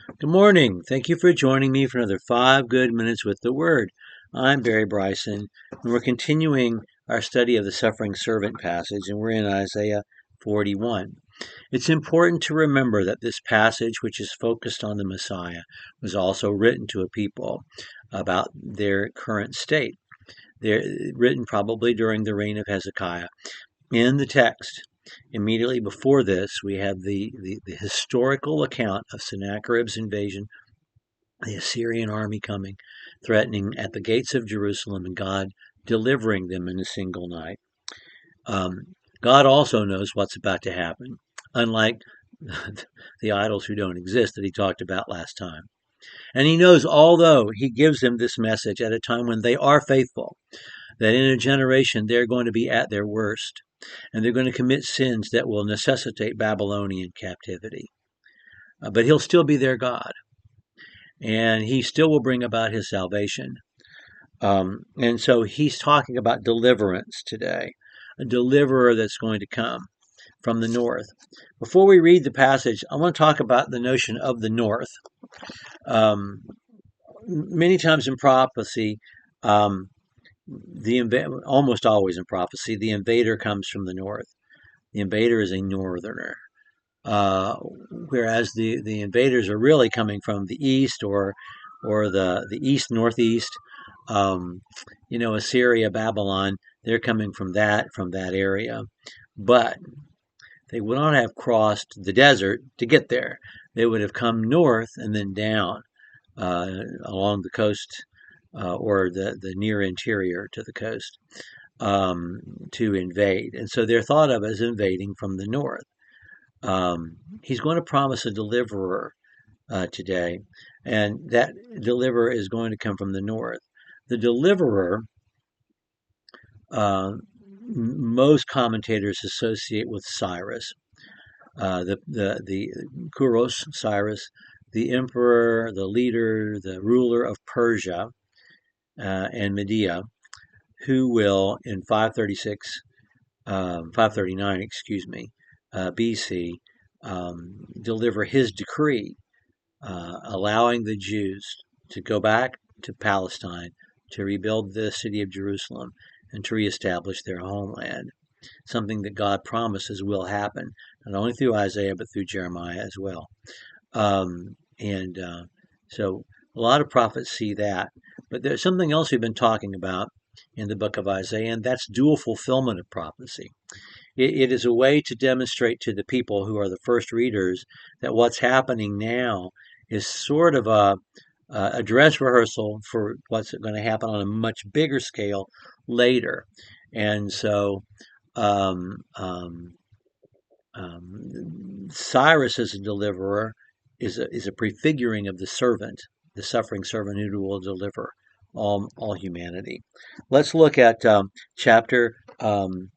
Good morning. Thank you for joining me for another 5 good minutes with the Word. I'm Barry Bryson, and we're continuing our study of the suffering servant passage, and we're in Isaiah 41. It's important to remember that this passage, which is focused on the Messiah, was also written to a people about their current state. They're written probably during the reign of Hezekiah. In the text, immediately before this, we have the historical account of Sennacherib's invasion, the Assyrian army coming, threatening at the gates of Jerusalem, and God delivering them in a single night. God also knows what's about to happen, unlike the idols who don't exist that he talked about last time. And he knows, although he gives them this message at a time when they are faithful, that in a generation they're going to be at their worst, and they're going to commit sins that will necessitate Babylonian captivity. But he'll still be their God, and he still will bring about his salvation. And so he's talking about deliverance today, a deliverer that's going to come from the north. Before we read the passage, I want to talk about the notion of the north. Many times in prophecy, almost always in prophecy, the invader comes from the north. The invader is a northerner. Whereas the invaders are really coming from the east or the east northeast. Assyria, Babylon, they're coming from that area, but they would not have crossed the desert to get there. They would have come north and then down along the coast or the near interior to the coast to invade, and so they're thought of as invading from the north. He's going to promise a deliverer today, and that deliverer is going to come from the north. The deliverer, most commentators associate with Cyrus, the Kuros, Cyrus, the emperor, the leader, the ruler of Persia and Media, who will in 539, BC, deliver his decree, allowing the Jews to go back to Palestine, to rebuild the city of Jerusalem, and to reestablish their homeland. Something that God promises will happen, not only through Isaiah, but through Jeremiah as well. So a lot of prophets see that. But there's something else we've been talking about in the book of Isaiah, and that's dual fulfillment of prophecy. It is a way to demonstrate to the people who are the first readers that what's happening now is sort of a dress rehearsal for what's going to happen on a much bigger scale later. And so Cyrus as a deliverer is a prefiguring of the servant, the suffering servant who will deliver all humanity. Let's look at chapter 41,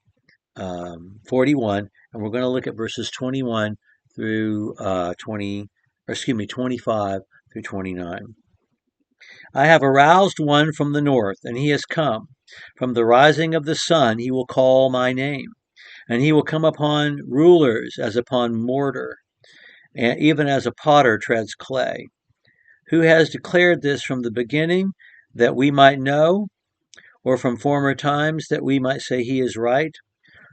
and we're going to look at verses 21 through 25 through 29. I have aroused one from the north, and he has come. From the rising of the sun he will call my name, and he will come upon rulers as upon mortar, and even as a potter treads clay. Who has declared this from the beginning, that we might know, or from former times, that we might say he is right?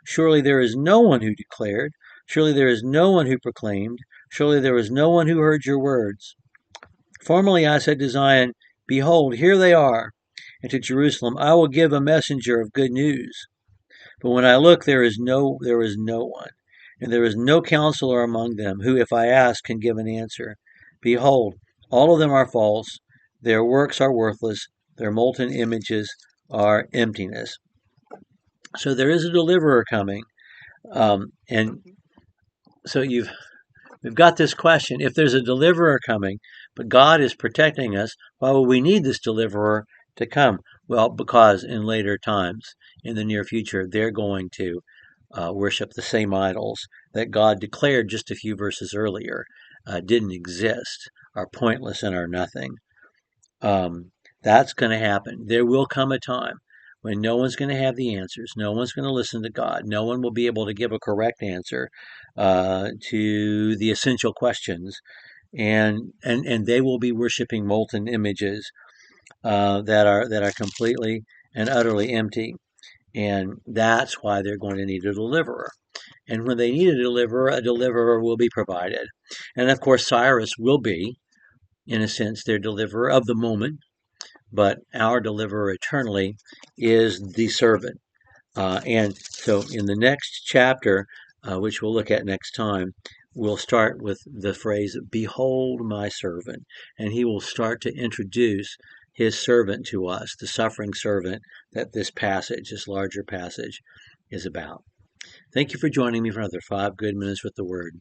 Surely there is no one who declared, surely there is no one who proclaimed, surely there is no one who heard your words. Formerly I said to Zion, behold, here they are, and to Jerusalem, I will give a messenger of good news. But when I look, there is no one, and there is no counselor among them, who, if I ask, can give an answer. Behold, all of them are false, their works are worthless, their molten images are emptiness. So there is a deliverer coming, and so we've got this question: if there's a deliverer coming, but God is protecting us, why would we need this deliverer to come? Well, because in later times, in the near future, they're going to worship the same idols that God declared just a few verses earlier didn't exist, are pointless, and are nothing. That's going to happen. There will come a time when no one's going to have the answers. No one's going to listen to God. No one will be able to give a correct answer to the essential questions. and they will be worshiping molten images that are completely and utterly empty. And that's why they're going to need a deliverer. And when they need a deliverer will be provided. And of course, Cyrus will be, in a sense, their deliverer of the moment, but our deliverer eternally is the servant. And so in the next chapter, which we'll look at next time, we'll start with the phrase, "Behold my servant," and he will start to introduce his servant to us, the suffering servant that this passage, this larger passage, is about. Thank you for joining me for another 5 Good Minutes with the Word.